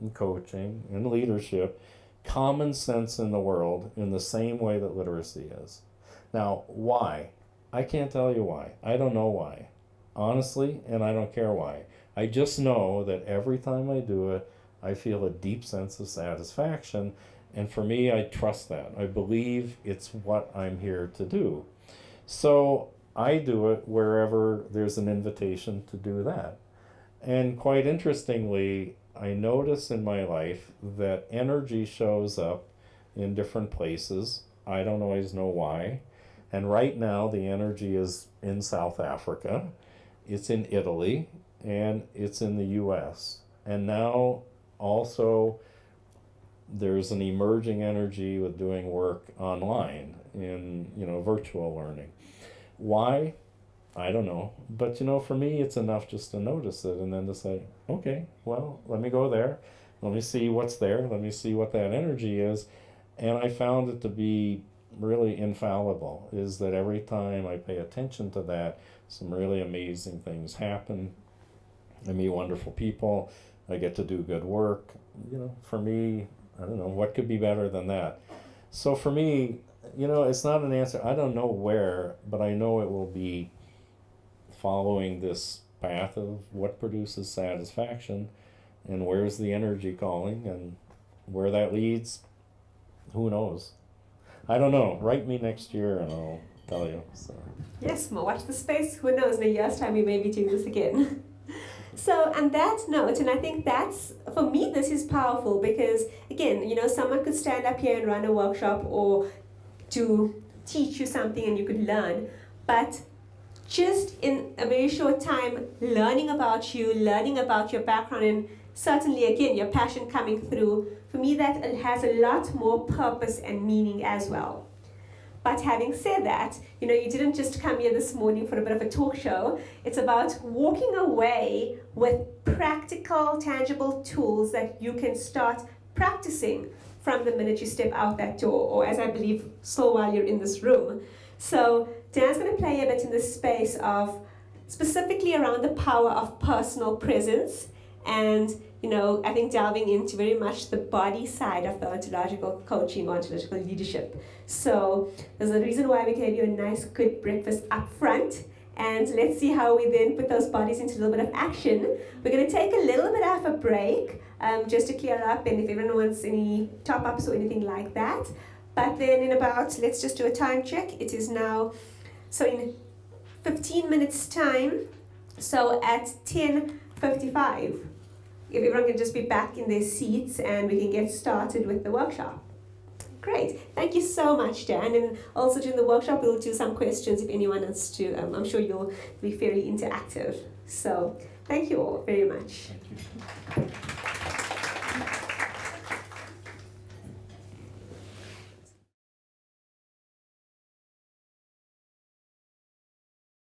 and coaching and leadership common sense in the world in the same way that literacy is. Now, why? I can't tell you why. I don't know why, honestly, and I don't care why. I just know that every time I do it, I feel a deep sense of satisfaction, and for me, I trust that. I believe it's what I'm here to do. So I do it wherever there's an invitation to do that. And quite interestingly, I notice in my life that energy shows up in different places. I don't always know why. And right now the energy is in South Africa, it's in Italy, and it's in the US. And now also there's an emerging energy with doing work online in virtual learning. Why? I don't know. But for me it's enough just to notice it and then to say, okay, well, let me go there. Let me see what's there. Let me see what that energy is. And I found it to be really infallible, is that every time I pay attention to that, some really amazing things happen. I meet wonderful people. I get to do good work. For me, I don't know, what could be better than that? So for me, it's not an answer. I don't know where, but I know it will be following this path of what produces satisfaction and where's the energy calling, and where that leads, who knows? I don't know. Write me next year and I'll tell you. So. Yes, well, watch the space. Who knows, in a year's time we may be doing this again. So on that note, and I think that's, for me, this is powerful because, again, someone could stand up here and run a workshop or to teach you something and you could learn, but just in a very short time, learning about you, learning about your background, and certainly, again, your passion coming through, for me, that has a lot more purpose and meaning as well. But having said that, you didn't just come here this morning for a bit of a talk show. It's about walking away with practical, tangible tools that you can start practicing from the minute you step out that door, or as I believe, still while you're in this room. So Dan's going to play a bit in the space of specifically around the power of personal presence and, I think delving into very much the body side of the ontological coaching, ontological leadership. So there's a reason why we gave you a nice, good breakfast up front. And let's see how we then put those bodies into a little bit of action. We're going to take a little bit of a break just to clear up and if everyone wants any top-ups or anything like that. But then in about, let's just do a time check. It is now, so in 15 minutes time, so at 10:55, if everyone can just be back in their seats and we can get started with the workshop. Great. Thank you so much, Dan. And also during the workshop, we'll do some questions if anyone wants to. I'm sure you'll be fairly interactive. So thank you all very much. Thank you.